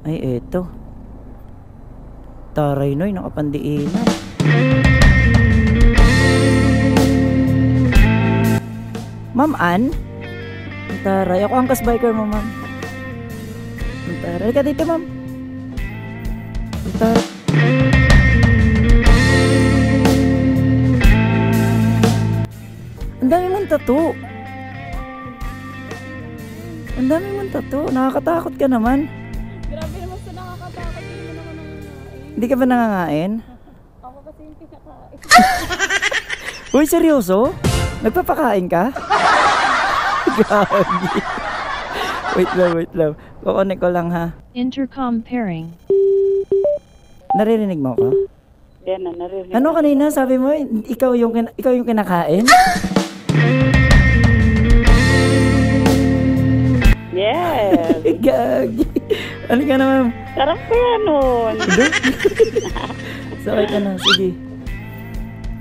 Ay, eto. Taray noy, nakapandiinan. Ma'am Ann? Taray, ako ang kasbiker mo, ma'am. Taray ka dito, ma'am. Taray. Ang dami mong tattoo. Ang dami mong tattoo. Nakakatakot ka naman. Grabe naman sa nakakatakot. Hindi mo naman nangangain. Hindi ka ba nangangain? Ako kasi yung pinakain. Uy, seryoso? Nagpapakain ka? Gagi. Wait lang. Kukunin ko lang ha. Intercom pairing. Naririnig mo ko? Yan na, narinig. Ano kanina? Sabi mo, ikaw yung kinakain? Yes. Gagi. Ano ka naman? Sarap ko yan nun. Sakay ka na, sige.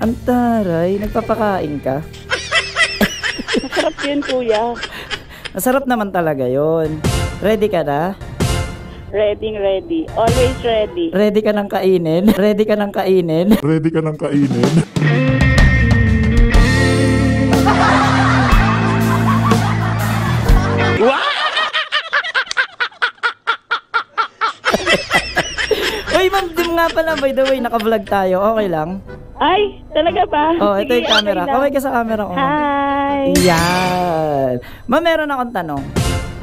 Ang taray, nagpapakain ka? Masarap yun, kuya. Masarap naman talaga yon. Ready ka na? Ready. Always ready. Ready ka ng kainin? Ready ka ng kainin? Uy, ma'am, di mo nga pala, by the way, naka-vlog tayo. Okay lang? Ay, talaga ba? Oh, ito Sige, yung camera. okay lang. Okay ka sa camera ko. Hi. Yan. Ma'am, meron akong tanong.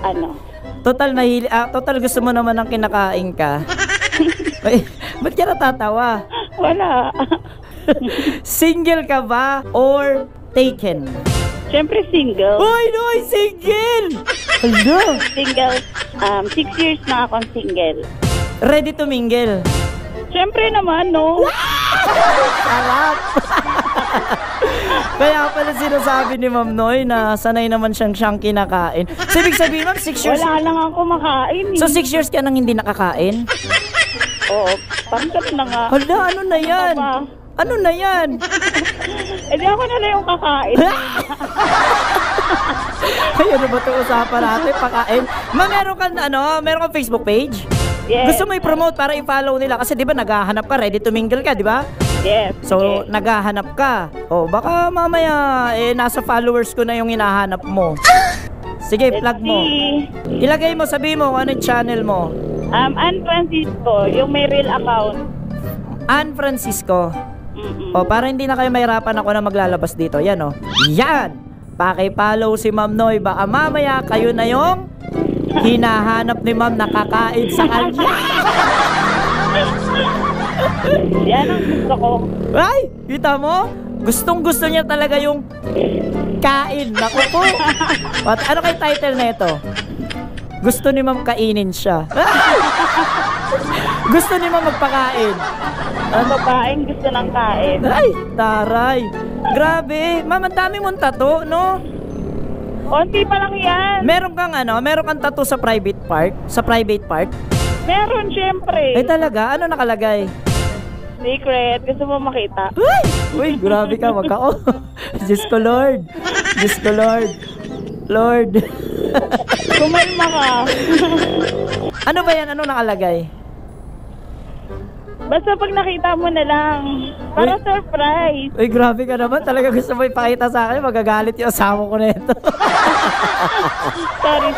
Ano? Total gusto mo naman ng kinakain ka. Ay, ba't ka natatawa? Wala. Single ka ba or taken? Siyempre single. Uy, no, single! Hala! Single. 6 years na akong single. Ready to mingle? Siyempre naman, no? Sarap! Kaya pala sinasabi ni Ma'am Noy na sanay naman siyang kinakain. So, ibig sabihin, Ma'am, 6 years... Wala lang ako makain. So, 6 years ka nang hindi nakakain? Oo, parang ganun na nga. Hala, ano na yan? Ano ba? Ano na yan? Eh di ako na lang yung kakain. Ay, ano ba ito usapan natin? Pakain. Meron kang Facebook page? Yes. Gusto mo i-promote para i-follow nila? Kasi di ba naghahanap ka, ready to mingle ka, di ba? Yes. So, naghahanap ka. O, baka mamaya, nasa followers ko na yung hinahanap mo. Sige, plug mo. Ilagay mo, sabi mo, ano yung channel mo? Ann Francisco, yung may real account. Ann Francisco. O, para hindi na kayo mahirapan ako na maglalabas dito. Yan, o. Yan! Paki-follow si Ma'am Noy. Baka mamaya kayo na yung hinahanap ni Ma'am nakakain sa kanya. Yan ang gusto ko. Ay! Kita mo? Gustong-gusto niya talaga yung kain. Naku po. Ano kay title na ito? Gusto ni Ma'am kainin siya. Gusto ni Ma'am magpakain. Ang babaeng gusto ng kain. Ay! Taray! Grabe! Ma'am, ang dami mong tattoo, no? Konti pa lang yan. Meron kang tattoo sa private part? Sa private part? Meron, syempre. Ay talaga? Ano nakalagay? Secret. Gusto mo makita? Uy! Uy, grabe ka. Wag ka. Oh. Diyos ko, Lord. Diyos ko, Lord. Lord. Kumalma ka. Ano ba yan? Ano nakalagay? Basta pag nakita mo na lang. Para Uy. surprise. Uy, grabe ka naman. Talaga gusto mo ipakita sa akin. Magagalit yung asawa ko na ito. Sorry.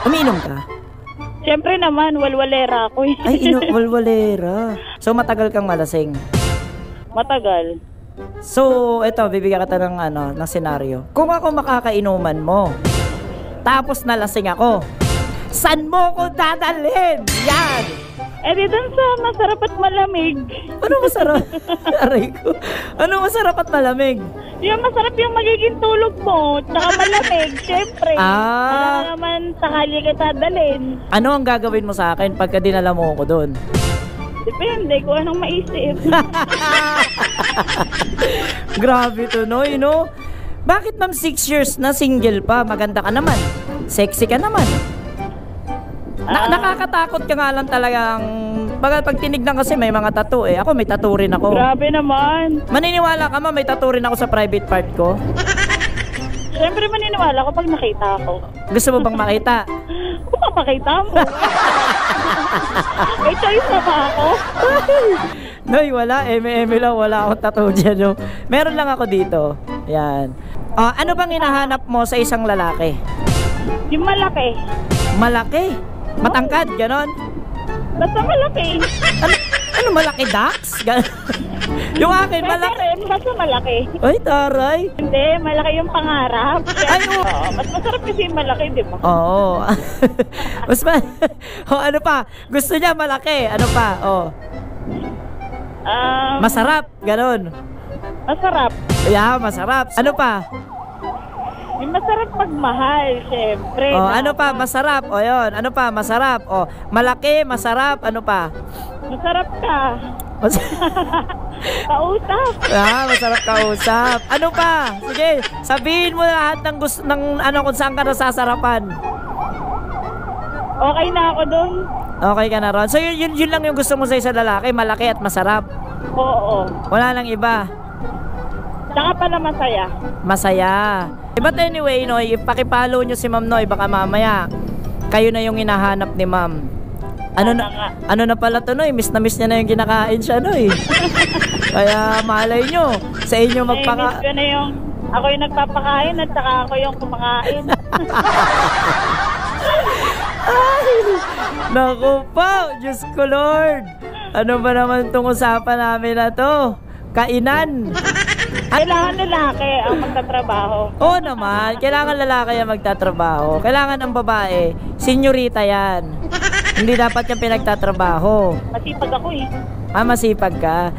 Umiinom ka? Syempre naman, walwalera ako. Ay, walwalera. So, matagal kang malasing? Matagal. So, eto, bibigyan kita ng senaryo. Kung ako makakainuman mo, tapos nalasing ako, saan mo ko dadalhin? Yan! Eh di dun sa masarap at malamig. Ano masarap? Aray ko. Ano masarap at malamig? Yung masarap yung magiging tulog mo. Tsaka malamig, syempre. Ano naman sakali kita dalhin. Ano ang gagawin mo sa akin pagka dinala mo ko doon? Depende kung anong maisip. Grabe to, Noy, no? Bakit 'ma'am 6 years na single pa? Maganda ka naman. Sexy ka naman. Nakakatakot ka nga lang talagang pag tinignan kasi may mga tattoo eh. Ako may tattoo rin ako. Grabe naman. Maniniwala ka, may tattoo rin ako sa private part ko? Siyempre maniniwala ko pag nakita ako. Gusto mo bang makita? Kung mapakita mo. May choice na ba ako? Noy, wala. Eme lang. Wala akong tattoo dyan. No? Meron lang ako dito. Yan. Ano bang hinahanap mo sa isang lalaki? Yung malaki. Malaki? Matangkad? Ganon? Basta malaki. Ano malaki, Dax? Yung akin, malaki. Pwede rin, basta malaki. Ay, taray. Hindi, malaki yung pangarap. Ay, oo. Mas masarap kasi yung malaki, di ba? Oo. Mas ano pa? Gusto niya malaki. Ano pa? Masarap. Ganon. Masarap. Yeah, masarap. Ano pa? Yung masarap magmahal, syempre. Ano pa? Masarap. Yun. Ano pa? Masarap. Malaki, masarap. Ano pa? Masarap ka. Kausap. Masarap kausap. Ano pa? Sige, sabihin mo lahat ng gusto ng kung saan ka nasasarapan. Okay na ako dun. Okay ka na ron. So yun lang yung gusto mo sa isang lalaki, malaki at masarap. Oo. Wala nang iba. Saka pala masaya. Masaya. But anyway, Noy, ipakipollow nyo si Ma'am Noy, baka mamaya kayo na yung hinahanap ni Ma'am. Ano na pala to, Noy? Miss na miss niya na yung kinakain siya, Noy. Kaya malay nyo, sa inyo Miss ko na yung ako yung nagpapakain at saka ako yung kumakain. Ay, naku po, Diyos ko Lord. Ano ba naman itong usapan namin na to? Kainan. Kailangan lalaki ang magtatrabaho. Oo naman, kailangan lalaki ang magtatrabaho. Kailangan ang babae, senyorita yan. Hindi dapat yung pinagtatrabaho. Masipag ako eh. Masipag ka.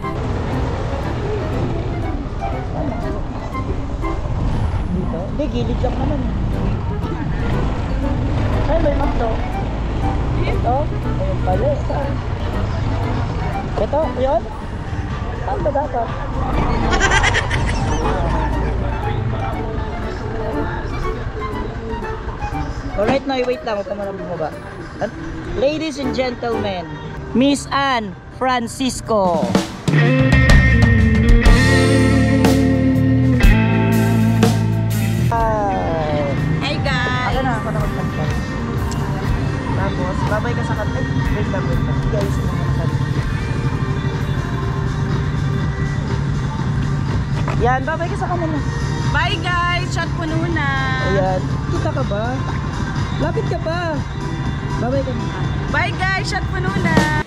Dito? Hindi, gilid lang naman. Ay, may makto. Ito? Ayun pala. Saan? Ito? Yun? Saan ba dapat? Alright, Noy, wait lang. Huwag ka muna bumaba. Ladies and gentlemen, Miss Ann Francisco. Hey guys! Ako na magpapag. Tapos, babay ka sa kanila. Wait lang. Guys, yan, babay ka sa kanila. Bye guys! Shot puno na! Ayan. Kita ka ba? Lapit ka pa. Babay ka na. Bye guys! Shot puno na!